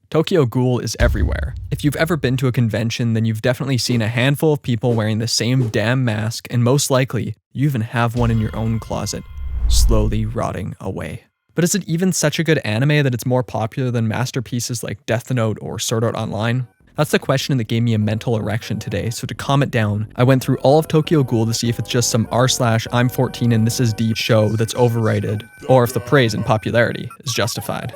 Tokyo Ghoul is everywhere. If you've ever been to a convention, then you've definitely seen a handful of people wearing the same damn mask, and most likely, you even have one in your own closet, slowly rotting away. But is it even such a good anime that it's more popular than masterpieces like Death Note or Sword Art Online? That's the question that gave me a mental erection today, so to calm it down, I went through all of Tokyo Ghoul to see if it's just some r/I'm 14 and this is deep show that's overrated, or if the praise and popularity is justified.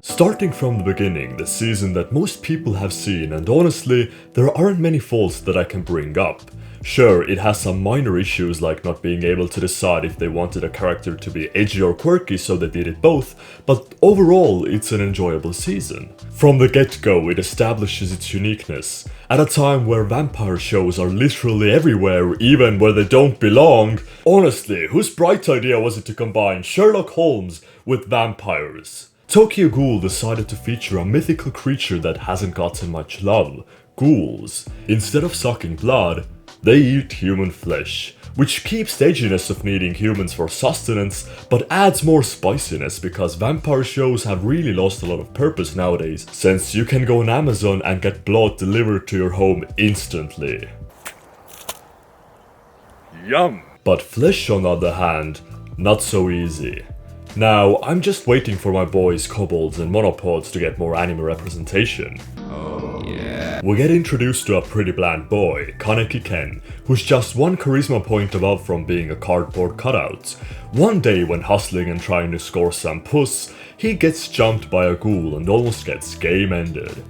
Starting from the beginning, the season that most people have seen, and honestly, there aren't many faults that I can bring up. Sure, it has some minor issues like not being able to decide if they wanted a character to be edgy or quirky, so they did it both, but overall it's an enjoyable season. From the get-go, it establishes its uniqueness. At a time where vampire shows are literally everywhere, even where they don't belong, honestly, whose bright idea was it to combine Sherlock Holmes with vampires? Tokyo Ghoul decided to feature a mythical creature that hasn't gotten much love, ghouls. Instead of sucking blood, they eat human flesh, which keeps the edginess of needing humans for sustenance, but adds more spiciness because vampire shows have really lost a lot of purpose nowadays, since you can go on Amazon and get blood delivered to your home instantly. Yum! But flesh, on the other hand, not so easy. Now, I'm just waiting for my boys, kobolds and monopods to get more anime representation. Oh yeah. We get introduced to a pretty bland boy, Kaneki Ken, who's just one charisma point above from being a cardboard cutout. One day when hustling and trying to score some puss, he gets jumped by a ghoul and almost gets game ended.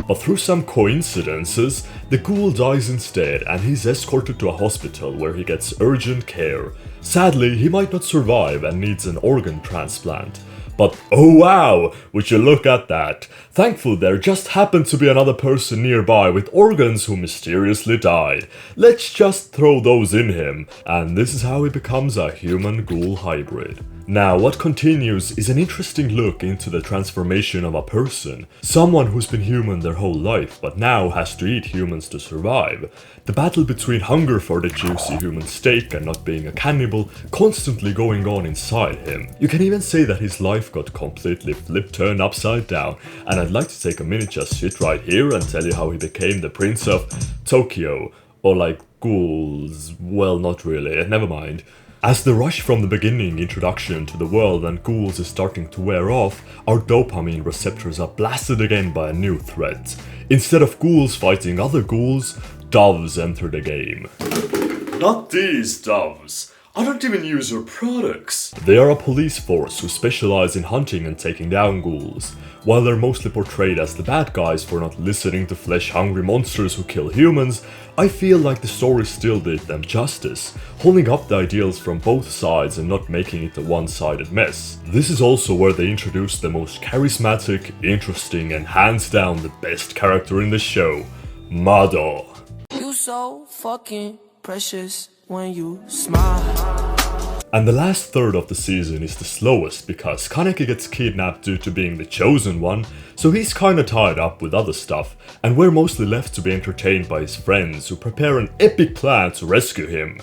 But through some coincidences, the ghoul dies instead and he's escorted to a hospital where he gets urgent care. Sadly, he might not survive and needs an organ transplant. But oh wow, would you look at that. Thankfully there just happened to be another person nearby with organs who mysteriously died. Let's just throw those in him, and this is how he becomes a human-ghoul hybrid. Now, what continues is an interesting look into the transformation of a person. Someone who's been human their whole life, but now has to eat humans to survive. The battle between hunger for the juicy human steak and not being a cannibal constantly going on inside him. You can even say that his life got completely turned upside down, and I'd like to take a minute just sit right here and tell you how he became the Prince of Tokyo. Or like ghouls, well not really, never mind. As the rush from the beginning introduction to the world and ghouls is starting to wear off, our dopamine receptors are blasted again by a new threat. Instead of ghouls fighting other ghouls, doves enter the game. Not these doves. I don't even use your products. They are a police force who specialize in hunting and taking down ghouls. While they're mostly portrayed as the bad guys for not listening to flesh-hungry monsters who kill humans, I feel like the story still did them justice, holding up the ideals from both sides and not making it a one-sided mess. This is also where they introduced the most charismatic, interesting and hands down the best character in the show, Mado. You so fucking precious when you smile. And the last third of the season is the slowest because Kaneki gets kidnapped due to being the chosen one, so he's kinda tied up with other stuff, and we're mostly left to be entertained by his friends who prepare an epic plan to rescue him.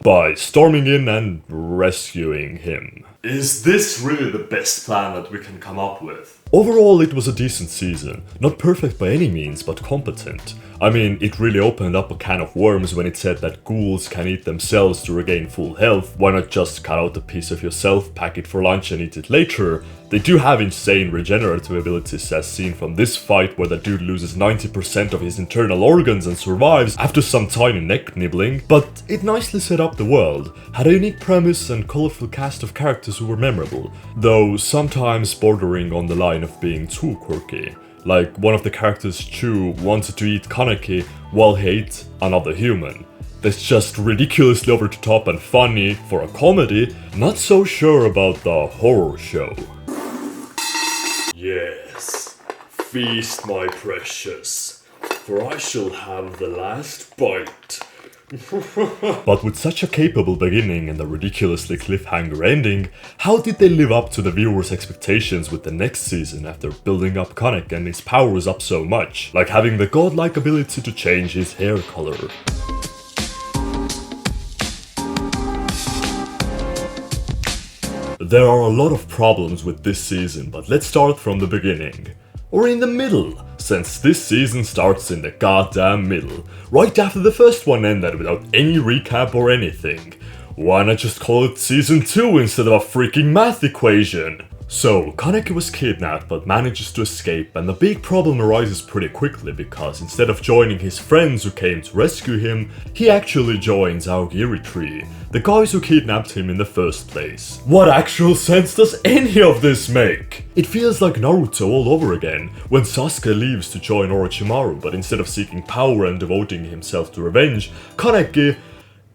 By storming in and rescuing him. Is this really the best plan that we can come up with? Overall, it was a decent season. Not perfect by any means, but competent. I mean, it really opened up a can of worms when it said that ghouls can eat themselves to regain full health. Why not just cut out a piece of yourself, pack it for lunch and eat it later? They do have insane regenerative abilities as seen from this fight where the dude loses 90% of his internal organs and survives after some tiny neck nibbling, but it nicely set up the world, had a unique premise and colorful cast of characters who were memorable, though sometimes bordering on the line of being too quirky. Like one of the characters, Chu, wanted to eat Kaneki while he ate another human. That's just ridiculously over the top and funny for a comedy, not so sure about the horror show. Yes, feast my precious, for I shall have the last bite. But with such a capable beginning and a ridiculously cliffhanger ending, how did they live up to the viewers' expectations with the next season after building up Kaneki and his powers up so much, like having the godlike ability to change his hair color? There are a lot of problems with this season, but let's start from the beginning. Or in the middle, since this season starts in the goddamn middle, right after the first one ended without any recap or anything. Why not just call it Season 2 instead of a freaking math equation? So, Kaneki was kidnapped but manages to escape, and the big problem arises pretty quickly because instead of joining his friends who came to rescue him, he actually joins Aogiri Tree, the guys who kidnapped him in the first place. What actual sense does any of this make? It feels like Naruto all over again, when Sasuke leaves to join Orochimaru, but instead of seeking power and devoting himself to revenge, Kaneki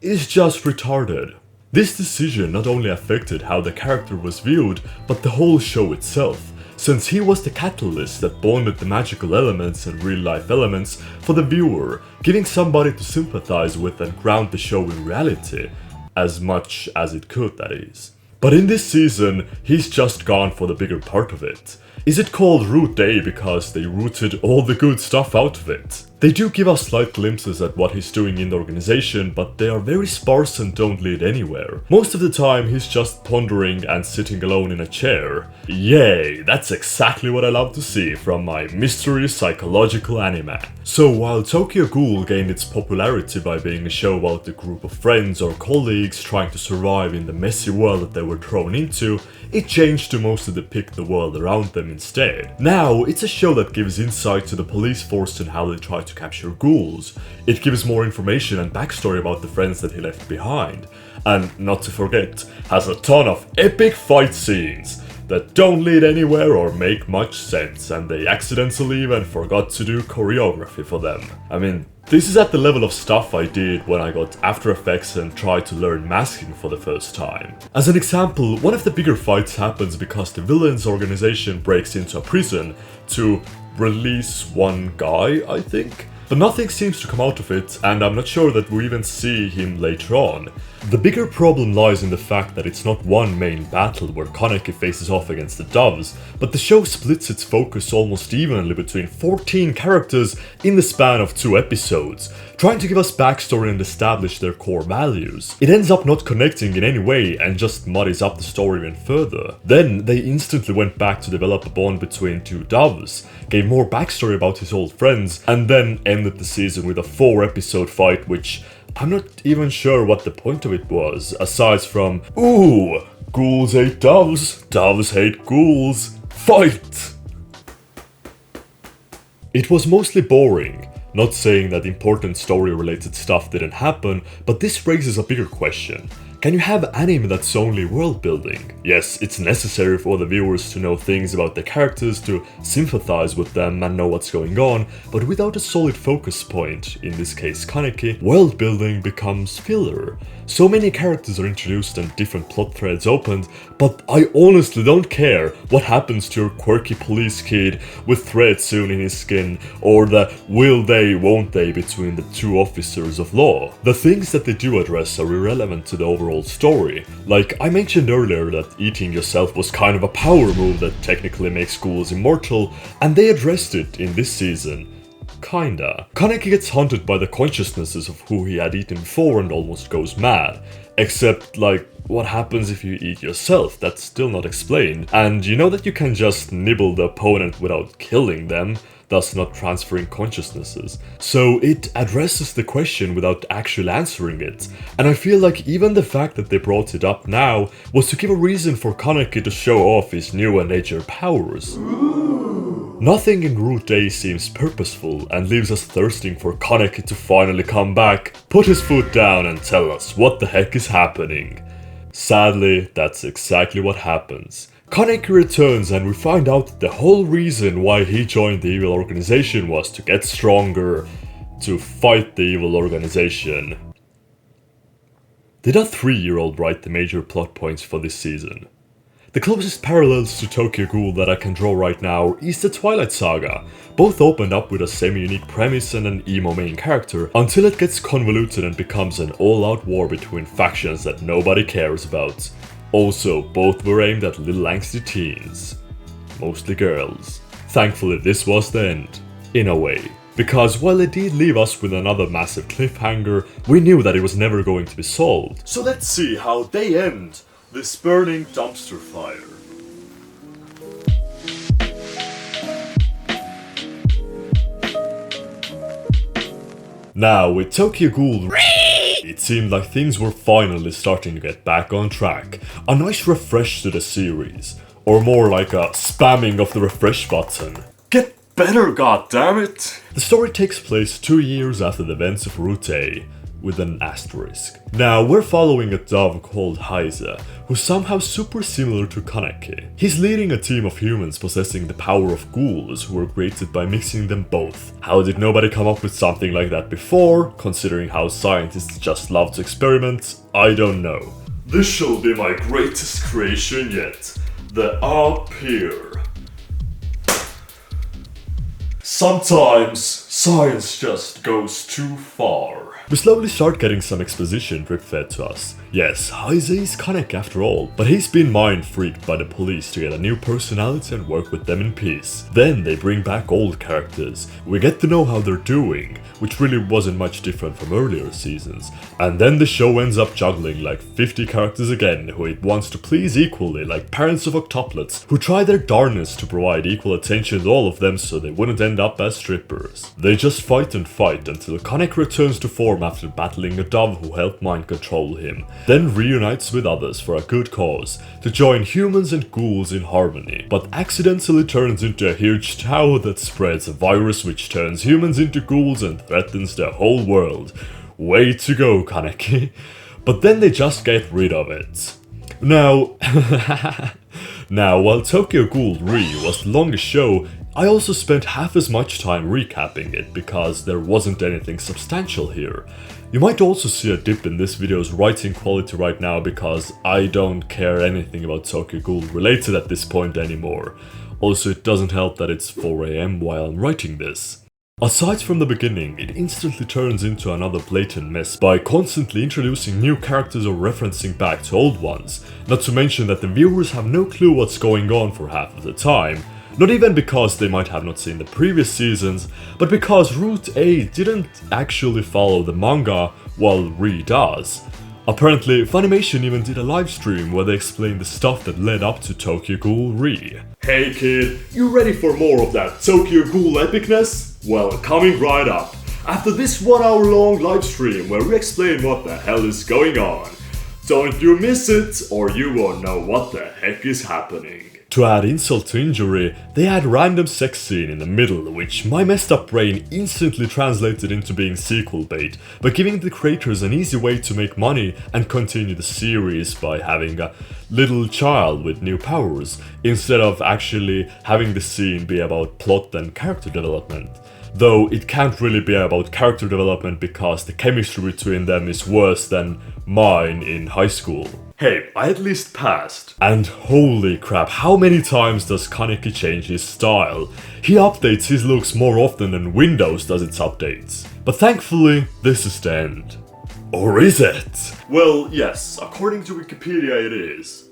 is just retarded. This decision not only affected how the character was viewed, but the whole show itself, since he was the catalyst that bonded the magical elements and real-life elements for the viewer, giving somebody to sympathize with and ground the show in reality, as much as it could, that is. But in this season, he's just gone for the bigger part of it. Is it called Root Day because they rooted all the good stuff out of it? They do give us slight glimpses at what he's doing in the organization, but they are very sparse and don't lead anywhere. Most of the time he's just pondering and sitting alone in a chair. Yay, that's exactly what I love to see from my mystery psychological anime. So while Tokyo Ghoul gained its popularity by being a show about a group of friends or colleagues trying to survive in the messy world that they were thrown into, it changed to mostly depict the world around them instead. Now, it's a show that gives insight to the police force and how they try to capture ghouls. It gives more information and backstory about the friends that he left behind. And not to forget, has a ton of epic fight scenes that don't lead anywhere or make much sense, and they accidentally even forgot to do choreography for them. I mean, this is at the level of stuff I did when I got After Effects and tried to learn masking for the first time. As an example, one of the bigger fights happens because the villain's organization breaks into a prison to release one guy, I think? But nothing seems to come out of it, and I'm not sure that we even see him later on. The bigger problem lies in the fact that it's not one main battle where Kaneki faces off against the Doves, but the show splits its focus almost evenly between 14 characters in the span of 2 episodes, trying to give us backstory and establish their core values. It ends up not connecting in any way and just muddies up the story even further. Then they instantly went back to develop a bond between 2 Doves, gave more backstory about his old friends, and then ended the season with a 4-episode fight which I'm not even sure what the point of it was, aside from, ooh, ghouls hate doves, doves hate ghouls, fight! It was mostly boring. Not saying that important story-related stuff didn't happen, but this raises a bigger question. Can you have anime that's only world building? Yes, it's necessary for the viewers to know things about the characters, to sympathize with them and know what's going on, but without a solid focus point, in this case Kaneki, world building becomes filler. So many characters are introduced and different plot threads opened, but I honestly don't care what happens to your quirky police kid with thread sewn in his skin, or the will they, won't they between the 2 officers of law. The things that they do address are irrelevant to the overall story. Like, I mentioned earlier that eating yourself was kind of a power move that technically makes ghouls immortal, and they addressed it in this season. Kinda. Kaneki gets haunted by the consciousnesses of who he had eaten before and almost goes mad. Except, like, what happens if you eat yourself? That's still not explained. And you know that you can just nibble the opponent without killing them, thus not transferring consciousnesses. So it addresses the question without actually answering it. And I feel like even the fact that they brought it up now was to give a reason for Kaneki to show off his new and nature powers. Nothing in Root Day seems purposeful and leaves us thirsting for Kaneki to finally come back, put his foot down and tell us what the heck is happening. Sadly, that's exactly what happens. Kaneki returns and we find out that the whole reason why he joined the evil organization was to get stronger, to fight the evil organization. Did a 3-year-old write the major plot points for this season? The closest parallels to Tokyo Ghoul that I can draw right now is the Twilight Saga. Both opened up with a semi-unique premise and an emo main character, until it gets convoluted and becomes an all-out war between factions that nobody cares about. Also, both were aimed at little angsty teens. Mostly girls. Thankfully this was the end, in a way. Because while it did leave us with another massive cliffhanger, we knew that it was never going to be solved. So let's see how they end. This burning dumpster fire. Now, with Tokyo Ghoul, it seemed like things were finally starting to get back on track. A nice refresh to the series. Or more like a spamming of the refresh button. Get better, goddammit! The story takes place 2 years after the events of Route A, with an asterisk. Now, we're following a dove called Heize, who's somehow super similar to Kaneki. He's leading a team of humans possessing the power of ghouls who were created by mixing them both. How did nobody come up with something like that before, considering how scientists just love to experiment? I don't know. This shall be my greatest creation yet. The up here. Sometimes science just goes too far. We slowly start getting some exposition drip-fed to us. Yes, Heize is Kaneki after all, but he's been mind-freaked by the police to get a new personality and work with them in peace. Then they bring back old characters. We get to know how they're doing, which really wasn't much different from earlier seasons. And then the show ends up juggling like 50 characters again, who it wants to please equally, like parents of octuplets, who try their darnest to provide equal attention to all of them so they wouldn't end up as strippers. They just fight and fight until Kaneki returns to form after battling a dove who helped mind control him, then reunites with others for a good cause, to join humans and ghouls in harmony, but accidentally turns into a huge Tao that spreads a virus which turns humans into ghouls and threatens the whole world. Way to go, Kaneki. But then they just get rid of it. Now, while Tokyo Ghoul Re was the longest show, I also spent half as much time recapping it because there wasn't anything substantial here. You might also see a dip in this video's writing quality right now because I don't care anything about Tokyo Ghoul related at this point anymore. Also, it doesn't help that it's 4 AM while I'm writing this. Aside from the beginning, it instantly turns into another blatant mess by constantly introducing new characters or referencing back to old ones, not to mention that the viewers have no clue what's going on for half of the time. Not even because they might have not seen the previous seasons, but because Route A didn't actually follow the manga while Re does. Apparently, Funimation even did a livestream where they explained the stuff that led up to Tokyo Ghoul Re. Hey kid, you ready for more of that Tokyo Ghoul epicness? Well, coming right up, after this 1 hour long livestream where we explain what the hell is going on. Don't you miss it, or you won't know what the heck is happening. To add insult to injury, they had random sex scene in the middle, which my messed up brain instantly translated into being sequel bait, by giving the creators an easy way to make money and continue the series by having a little child with new powers, instead of actually having the scene be about plot and character development. Though it can't really be about character development because the chemistry between them is worse than mine in high school. Hey, I at least passed. And holy crap, how many times does Kaneki change his style? He updates his looks more often than Windows does its updates. But thankfully, this is the end. Or is it? Well, yes, according to Wikipedia it is.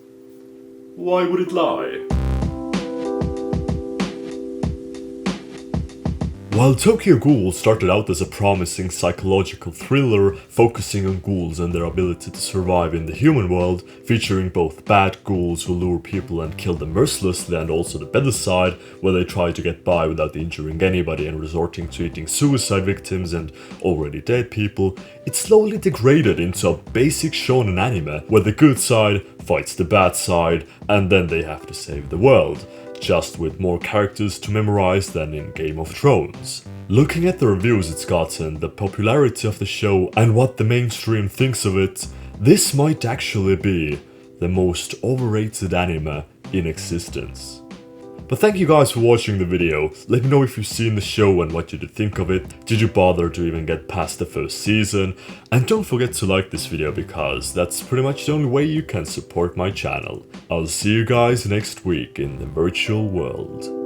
Why would it lie? While Tokyo Ghoul started out as a promising psychological thriller focusing on ghouls and their ability to survive in the human world, featuring both bad ghouls who lure people and kill them mercilessly and also the better side, where they try to get by without injuring anybody and resorting to eating suicide victims and already dead people, it slowly degraded into a basic shonen anime where the good side fights the bad side and then they have to save the world. Just with more characters to memorize than in Game of Thrones. Looking at the reviews it's gotten, the popularity of the show and what the mainstream thinks of it, this might actually be the most overrated anime in existence. But thank you guys for watching the video. Let me know if you've seen the show and what you did think of it. Did you bother to even get past the first season? And don't forget to like this video because that's pretty much the only way you can support my channel. I'll see you guys next week in the virtual world.